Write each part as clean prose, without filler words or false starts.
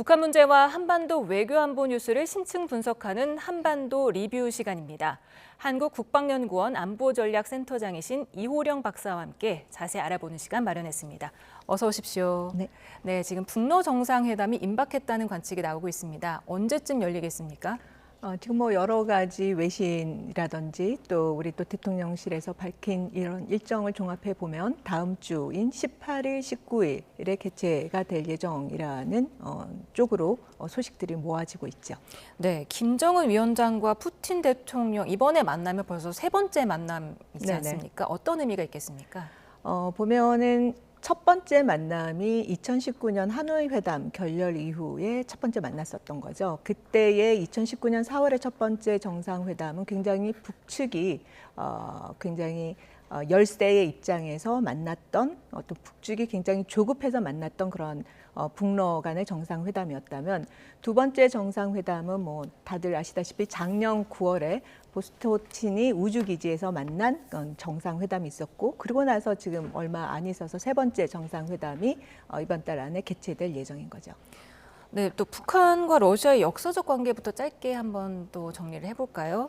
북한 문제와 한반도 외교안보 뉴스를 심층 분석하는 한반도 리뷰 시간입니다. 한국국방연구원 안보전략센터장이신 이호령 박사와 함께 자세히 알아보는 시간 마련했습니다. 어서 오십시오. 네, 지금 북러 정상회담이 임박했다는 관측이 나오고 있습니다. 언제쯤 열리겠습니까? 지금 여러 가지 외신이라든지 또 우리 또 대통령실에서 밝힌 이런 일정을 종합해 보면 다음 주인 18일, 19일에 개최가 될 예정이라는 쪽으로 소식들이 모아지고 있죠. 네, 김정은 위원장과 푸틴 대통령 이번에 만나면 벌써 세 번째 만남이지 않습니까? 어떤 의미가 있겠습니까? 보면은 첫 번째 만남이 2019년 하노이 회담 결렬 이후에 첫 번째 만났었던 거죠. 그때의 2019년 4월의 첫 번째 정상회담은 굉장히 북측이 굉장히 열세의 입장에서 만났던 어떤 북측이 굉장히 조급해서 만났던 그런 북러 간의 정상회담이었다면 두 번째 정상회담은 다들 아시다시피 작년 9월에 보스토친이 우주기지에서 만난 정상회담이 있었고 그리고 나서 지금 얼마 안 있어서 세 번째 정상회담이 이번 달 안에 개최될 예정인 거죠. 네, 또 북한과 러시아의 역사적 관계부터 짧게 한번 또 정리를 해볼까요?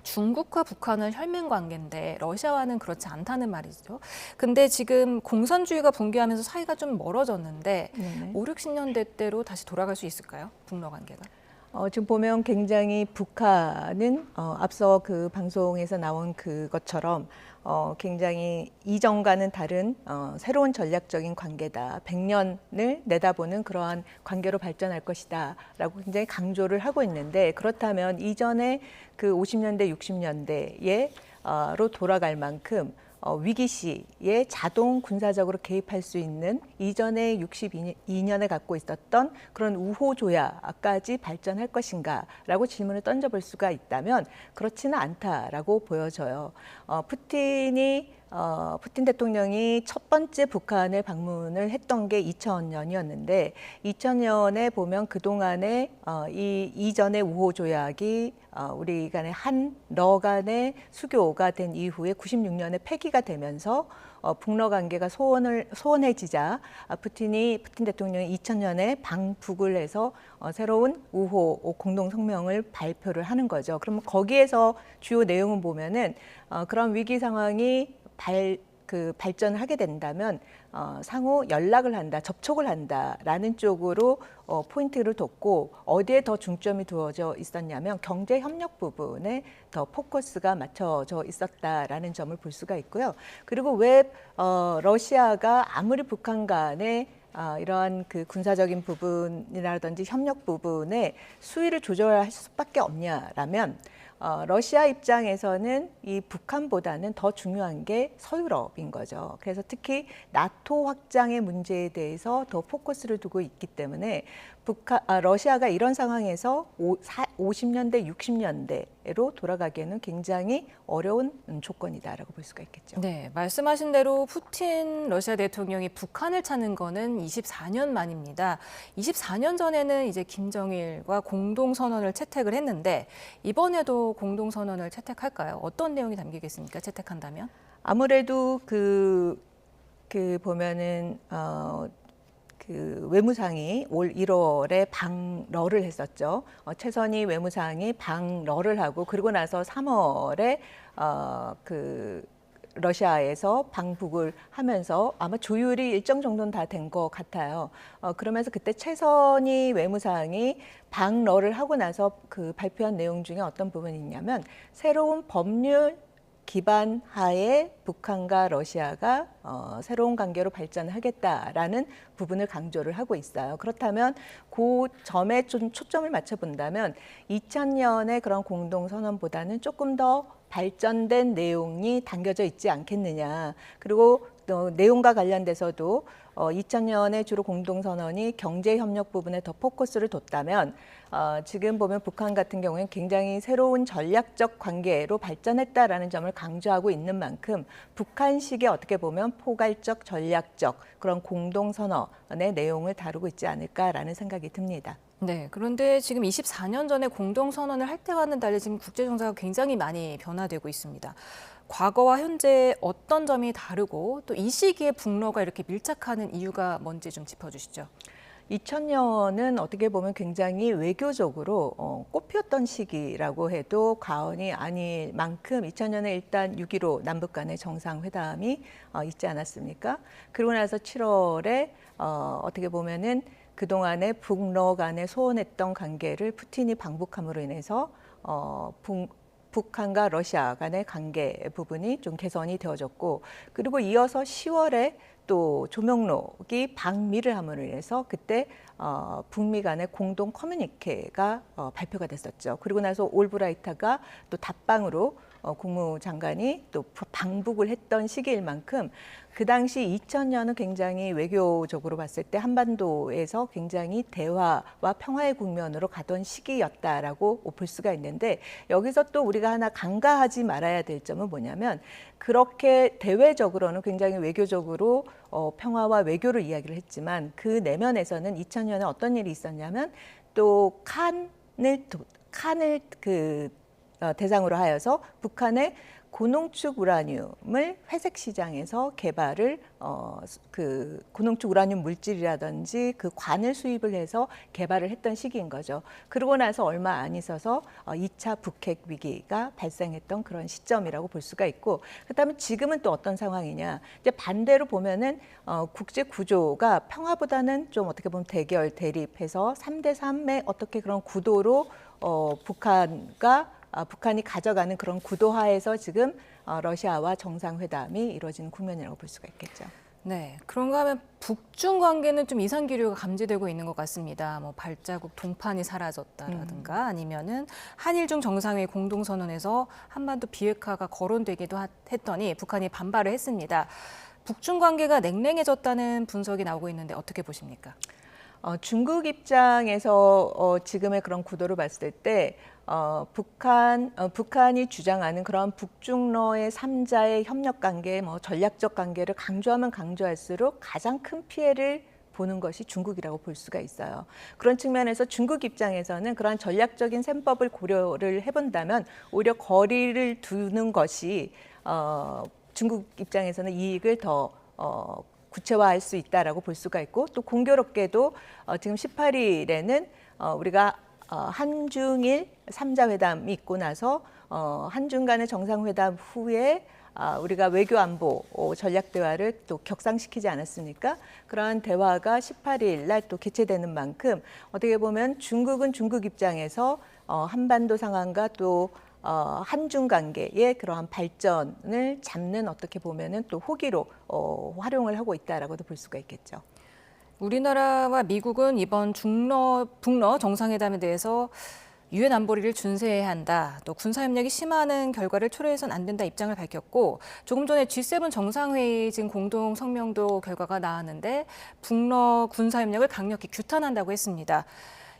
중국과 북한은 혈맹 관계인데 러시아와는 그렇지 않다는 말이죠. 근데 지금 공산주의가 붕괴하면서 사이가 좀 멀어졌는데 5, 60년대 때로 다시 돌아갈 수 있을까요? 북러 관계가? 지금 보면 굉장히 북한은 앞서 그 방송에서 나온 그것처럼 굉장히 이전과는 다른 새로운 전략적인 관계다. 100년을 내다보는 그러한 관계로 발전할 것이다. 라고 굉장히 강조를 하고 있는데 그렇다면 이전에 그 50년대, 60년대로 돌아갈 만큼 위기 시에 자동 군사적으로 개입할 수 있는 이전에 62년에 갖고 있었던 그런 우호 조약까지 발전할 것인가라고 질문을 던져볼 수가 있다면 그렇지는 않다라고 보여져요. 푸틴 대통령이 첫 번째 북한을 방문을 했던 게 2000년이었는데 2000년에 보면 그동안에 이 이전의 우호 조약이 우리 간의 한러 간의 수교가 된 이후에 96년에 폐기가 되면서 북러 관계가 소원해지자 푸틴 대통령이 2000년에 방북을 해서 새로운 우호 공동 성명을 발표를 하는 거죠. 그러면 거기에서 주요 내용을 보면은 그런 위기 상황이 발전을 하게 된다면 상호 연락을 한다, 접촉을 한다라는 쪽으로 포인트를 뒀고 어디에 더 중점이 두어져 있었냐면 경제 협력 부분에 더 포커스가 맞춰져 있었다라는 점을 볼 수가 있고요. 그리고 왜 러시아가 아무리 북한 간에 이러한 그 군사적인 부분이라든지 협력 부분에 수위를 조절할 수밖에 없냐라면 러시아 입장에서는 이 북한보다는 더 중요한 게 서유럽인 거죠. 그래서 특히 나토 확장의 문제에 대해서 더 포커스를 두고 있기 때문에 러시아가 이런 상황에서 50년대, 60년대로 돌아가기에는 굉장히 어려운 조건이다라고 볼 수가 있겠죠. 네, 말씀하신 대로 푸틴 러시아 대통령이 북한을 찾는 거는 24년 만입니다. 24년 전에는 이제 김정일과 공동선언을 채택을 했는데 이번에도 공동선언을 채택할까요? 어떤 내용이 담기겠습니까? 채택한다면? 아무래도 보면은 그 외무상이 올 1월에 방러를 했었죠. 최선희 외무상이 방러를 하고 그리고 나서 3월에 러시아에서 방북을 하면서 아마 조율이 일정 정도는 다 된 것 같아요. 그러면서 그때 최선희 외무상이 방러를 하고 나서 그 발표한 내용 중에 어떤 부분이 있냐면 새로운 법률 기반 하에 북한과 러시아가 새로운 관계로 발전하겠다라는 부분을 강조를 하고 있어요. 그렇다면 그 점에 좀 초점을 맞춰본다면 2000년의 그런 공동선언보다는 조금 더 발전된 내용이 담겨져 있지 않겠느냐. 그리고 내용과 관련돼서도 2000년에 주로 공동선언이 경제협력 부분에 더 포커스를 뒀다면 지금 보면 북한 같은 경우에는 굉장히 새로운 전략적 관계로 발전했다라는 점을 강조하고 있는 만큼 북한식의 어떻게 보면 포괄적 전략적 그런 공동선언의 내용을 다루고 있지 않을까라는 생각이 듭니다. 네, 그런데 지금 24년 전에 공동선언을 할 때와는 달리 지금 국제정세가 굉장히 많이 변화되고 있습니다. 과거와 현재 어떤 점이 다르고 또 이 시기에 북러가 이렇게 밀착하는 이유가 뭔지 좀 짚어주시죠. 2000년은 어떻게 보면 굉장히 외교적으로 꽃피웠던 시기라고 해도 과언이 아닐 만큼 2000년에 일단 6.15 남북 간의 정상회담이 있지 않았습니까? 그러고 나서 7월에 어떻게 보면은 그동안에 북러 간에 소원했던 관계를 푸틴이 방북함으로 인해서 북한과 러시아 간의 관계 부분이 좀 개선이 되어졌고, 그리고 이어서 10월에 또 조명록이 방미를 함으로 인해서 그때 북미 간의 공동 커뮤니케가 발표가 됐었죠. 그리고 나서 올브라이트가 또 답방으로 국무장관이 또 방북을 했던 시기일 만큼 그 당시 2000년은 굉장히 외교적으로 봤을 때 한반도에서 굉장히 대화와 평화의 국면으로 가던 시기였다라고 볼 수가 있는데, 여기서 또 우리가 하나 간과하지 말아야 될 점은 뭐냐면, 그렇게 대외적으로는 굉장히 외교적으로 평화와 외교를 이야기를 했지만 그 내면에서는 2000년에 어떤 일이 있었냐면 또 칸을 대상으로 하여서 북한의 고농축 우라늄을 회색 시장에서 개발을 그 고농축 우라늄 물질이라든지 그 관을 수입을 해서 개발을 했던 시기인 거죠. 그러고 나서 얼마 안 있어서 2차 북핵 위기가 발생했던 그런 시점이라고 볼 수가 있고, 그다음에 지금은 또 어떤 상황이냐? 이제 반대로 보면은 국제 구조가 평화보다는 좀 어떻게 보면 대결 대립해서 3대 3의 어떻게 그런 구도로 북한이 가져가는 그런 구도하에서 지금 러시아와 정상회담이 이루어지는 국면이라고 볼 수가 있겠죠. 네, 그런가 하면 북중 관계는 좀 이상 기류가 감지되고 있는 것 같습니다. 뭐 발자국 동판이 사라졌다라든가 아니면은 한일중 정상회의 공동선언에서 한반도 비핵화가 거론되기도 했더니 북한이 반발을 했습니다. 북중 관계가 냉랭해졌다는 분석이 나오고 있는데 어떻게 보십니까? 중국 입장에서 지금의 그런 구도를 봤을 때 북한이 주장하는 그런 북중러의 3자의 협력 관계, 뭐 전략적 관계를 강조하면 강조할수록 가장 큰 피해를 보는 것이 중국이라고 볼 수가 있어요. 그런 측면에서 중국 입장에서는 그러한 전략적인 셈법을 고려를 해본다면 오히려 거리를 두는 것이 중국 입장에서는 이익을 더 구체화할 수 있다라고 볼 수가 있고, 또 공교롭게도 지금 18일에는 우리가 한중일 3자 회담이 있고 나서 한중 간의 정상회담 후에 우리가 외교 안보 전략 대화를 또 격상시키지 않았습니까? 그러한 대화가 18일 날 또 개최되는 만큼 어떻게 보면 중국은 중국 입장에서 한반도 상황과 또 한중 관계의 그러한 발전을 잡는 어떻게 보면은 또 호기로 활용을 하고 있다라고도 볼 수가 있겠죠. 우리나라와 미국은 이번 북러 정상회담에 대해서 유엔 안보리를 준수해야 한다. 또 군사협력이 심화하는 결과를 초래해서는 안 된다 입장을 밝혔고, 조금 전에 G7 정상회의 지금 공동 성명도 결과가 나왔는데 북러 군사협력을 강력히 규탄한다고 했습니다.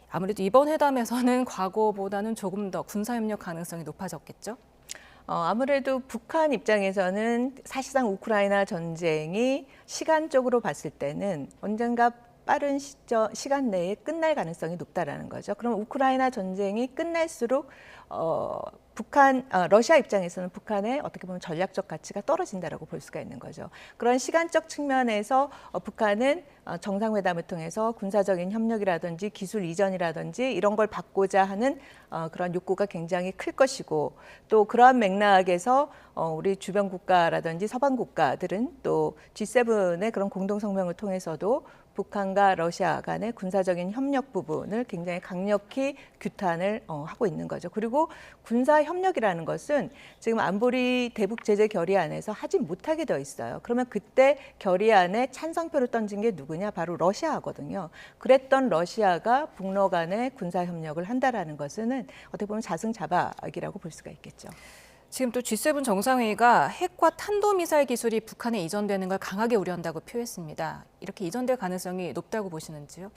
아무래도 이번 회담에서는 과거보다는 조금 더 군사협력 가능성이 높아졌겠죠? 아무래도 북한 입장에서는 사실상 우크라이나 전쟁이 시간적으로 봤을 때는 언젠가 빠른 시간 내에 끝날 가능성이 높다라는 거죠. 그럼 우크라이나 전쟁이 끝날수록 러시아 입장에서는 북한의 어떻게 보면 전략적 가치가 떨어진다라고 볼 수가 있는 거죠. 그런 시간적 측면에서 북한은 정상회담을 통해서 군사적인 협력이라든지 기술 이전이라든지 이런 걸 받고자 하는 그런 욕구가 굉장히 클 것이고, 또 그러한 맥락에서 우리 주변 국가라든지 서방 국가들은 또 G7의 그런 공동 성명을 통해서도 북한과 러시아 간의 군사적인 협력 부분을 굉장히 강력히 규탄을 하고 있는 거죠. 그리고 군사 협력이라는 것은 지금 안보리 대북 제재 결의안에서 하지 못하게 되어 있어요. 그러면 그때 결의안에 찬성표를 던진 게 누구냐? 바로 러시아거든요. 그랬던 러시아가 북러 간의 군사 협력을 한다라는 것은 어떻게 보면 자승자박이라고 볼 수가 있겠죠. 지금 또 G7 정상회의가 핵과 탄도미사일 기술이 북한에 이전되는 걸 강하게 우려한다고 표했습니다. 이렇게 이전될 가능성이 높다고 보시는지요?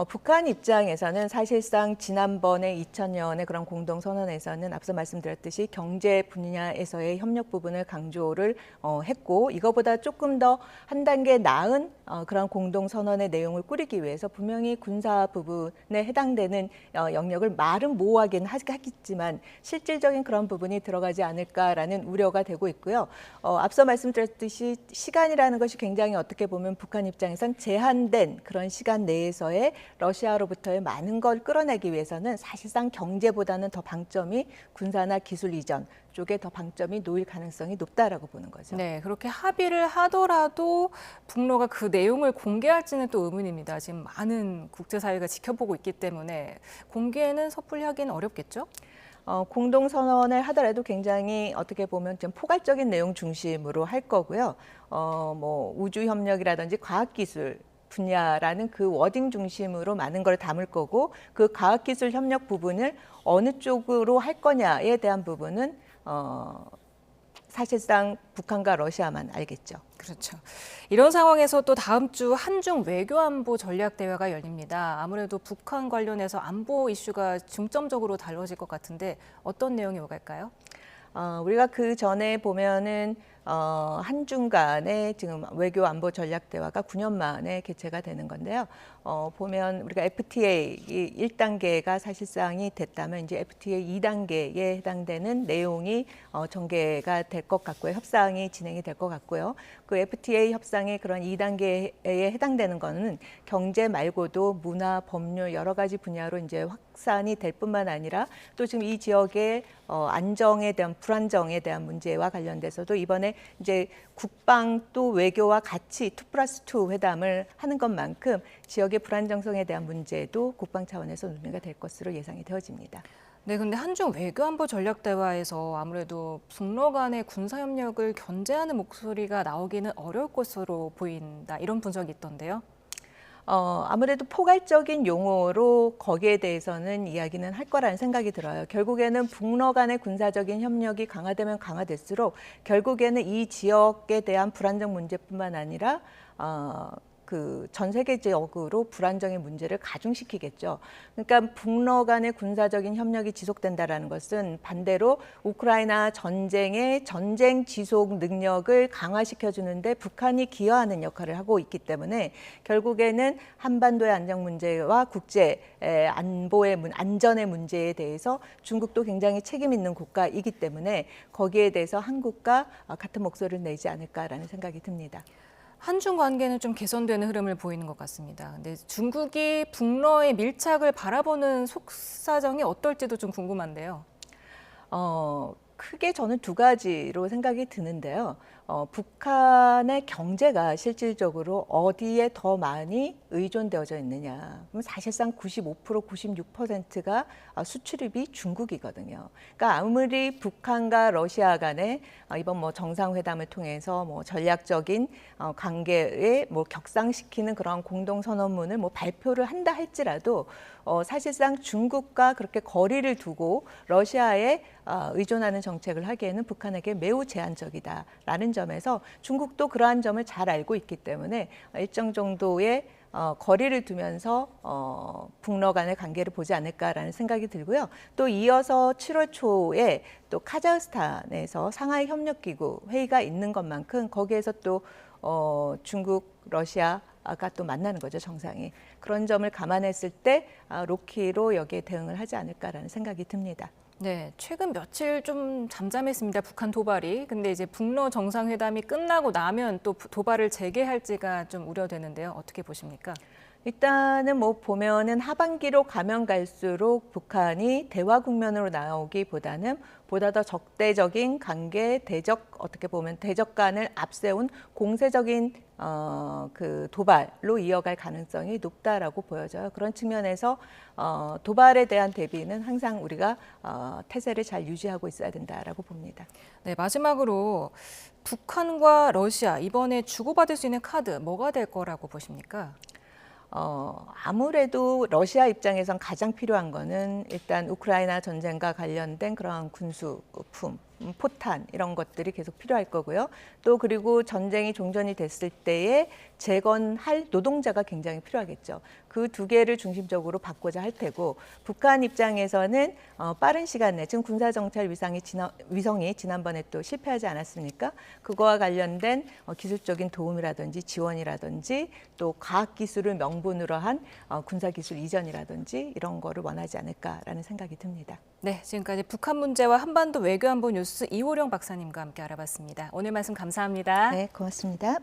북한 입장에서는 사실상 지난번에 2000년의 그런 공동선언에서는 앞서 말씀드렸듯이 경제 분야에서의 협력 부분을 강조를 했고, 이거보다 조금 더 한 단계 나은 그런 공동선언의 내용을 꾸리기 위해서 분명히 군사 부분에 해당되는 영역을 말은 모호하긴 하겠지만 실질적인 그런 부분이 들어가지 않을까라는 우려가 되고 있고요. 앞서 말씀드렸듯이 시간이라는 것이 굉장히 어떻게 보면 북한 입장에선 제한된 그런 시간 내에서의 러시아로부터의 많은 걸 끌어내기 위해서는 사실상 경제보다는 더 방점이 군사나 기술 이전 쪽에 더 방점이 놓일 가능성이 높다라고 보는 거죠. 네, 그렇게 합의를 하더라도 북러가 그 내용을 공개할지는 또 의문입니다. 지금 많은 국제사회가 지켜보고 있기 때문에 공개는 섣불리 하기는 어렵겠죠? 공동선언을 하더라도 굉장히 어떻게 보면 좀 포괄적인 내용 중심으로 할 거고요. 뭐 우주협력이라든지 과학기술 분야라는 그 워딩 중심으로 많은 걸 담을 거고, 그 과학기술 협력 부분을 어느 쪽으로 할 거냐에 대한 부분은 사실상 북한과 러시아만 알겠죠. 그렇죠. 이런 상황에서 또 다음 주 한중 외교안보 전략대회가 열립니다. 아무래도 북한 관련해서 안보 이슈가 중점적으로 다뤄질 것 같은데 어떤 내용이 오갈까요? 우리가 그 전에 보면은 한중 간의 지금 외교 안보 전략 대화가 9년 만에 개최가 되는 건데요. 보면 우리가 FTA 1단계가 사실상이 됐다면 이제 FTA 2단계에 해당되는 내용이 전개가 될 것 같고요. 협상이 진행이 될 것 같고요. 그 FTA 협상의 그런 2단계에 해당되는 거는 경제 말고도 문화, 법률 여러 가지 분야로 이제 확산이 될 뿐만 아니라 또 지금 이 지역의 안정에 대한 불안정에 대한 문제와 관련돼서도 이번에 이제 국방 또 외교와 같이 2+2 회담을 하는 것만큼 지역의 불안정성에 대한 문제도 국방 차원에서 논의가 될 것으로 예상이 되어집니다. 네, 근데 한중 외교안보 전략대화에서 아무래도 북러 간의 군사협력을 견제하는 목소리가 나오기는 어려울 것으로 보인다. 이런 분석이 있던데요. 아무래도 포괄적인 용어로 거기에 대해서는 이야기는 할 거라는 생각이 들어요. 결국에는 북러 간의 군사적인 협력이 강화되면 강화될수록 결국에는 이 지역에 대한 불안정 문제뿐만 아니라 그 전 세계적으로 불안정의 문제를 가중시키겠죠. 그러니까 북러 간의 군사적인 협력이 지속된다라는 것은 반대로 우크라이나 전쟁의 전쟁 지속 능력을 강화시켜 주는데 북한이 기여하는 역할을 하고 있기 때문에 결국에는 한반도의 안정 문제와 국제 안보의 안전의 문제에 대해서 중국도 굉장히 책임 있는 국가이기 때문에 거기에 대해서 한국과 같은 목소리를 내지 않을까라는 생각이 듭니다. 한중 관계는 좀 개선되는 흐름을 보이는 것 같습니다. 근데 중국이 북러의 밀착을 바라보는 속사정이 어떨지도 좀 궁금한데요. 크게 저는 두 가지로 생각이 드는데요. 북한의 경제가 실질적으로 어디에 더 많이 의존되어져 있느냐. 그럼 사실상 95%, 96%가 수출입이 중국이거든요. 그러니까 아무리 북한과 러시아 간에 이번 뭐 정상회담을 통해서 뭐 전략적인 관계에 뭐 격상시키는 그런 공동선언문을 뭐 발표를 한다 할지라도 사실상 중국과 그렇게 거리를 두고 러시아에 의존하는 정책을 하기에는 북한에게 매우 제한적이다라는 점에서 중국도 그러한 점을 잘 알고 있기 때문에 일정 정도의 거리를 두면서 북러 간의 관계를 보지 않을까라는 생각이 들고요. 또 이어서 7월 초에 또 카자흐스탄에서 상하이 협력기구 회의가 있는 것만큼 거기에서 또 중국, 러시아가 또 만나는 거죠, 정상이. 그런 점을 감안했을 때 로키로 여기에 대응을 하지 않을까라는 생각이 듭니다. 네, 최근 며칠 좀 잠잠했습니다. 북한 도발이. 근데 이제 북러 정상회담이 끝나고 나면 또 도발을 재개할지가 좀 우려되는데요. 어떻게 보십니까? 일단은 뭐 보면은 하반기로 가면 갈수록 북한이 대화 국면으로 나오기보다는 보다 더 적대적인 관계, 어떻게 보면 대적간을 앞세운 공세적인 그 도발로 이어갈 가능성이 높다라고 보여져요. 그런 측면에서 도발에 대한 대비는 항상 우리가 태세를 잘 유지하고 있어야 된다라고 봅니다. 네, 마지막으로 북한과 러시아 이번에 주고받을 수 있는 카드 뭐가 될 거라고 보십니까? 아무래도 러시아 입장에선 가장 필요한 거는 일단 우크라이나 전쟁과 관련된 그러한 군수품 포탄 이런 것들이 계속 필요할 거고요. 또 그리고 전쟁이 종전이 됐을 때에 재건할 노동자가 굉장히 필요하겠죠. 그 두 개를 중심적으로 받고자 할 테고 북한 입장에서는 빠른 시간 내 지금 군사정찰 위성이 지난번에 또 실패하지 않았습니까? 그거와 관련된 기술적인 도움이라든지 지원이라든지 또 과학기술을 명분으로 한 군사기술 이전이라든지 이런 거를 원하지 않을까라는 생각이 듭니다. 네, 지금까지 북한 문제와 한반도 외교안보 뉴스 이호령 박사님과 함께 알아봤습니다. 오늘 말씀 감사합니다. 네, 고맙습니다.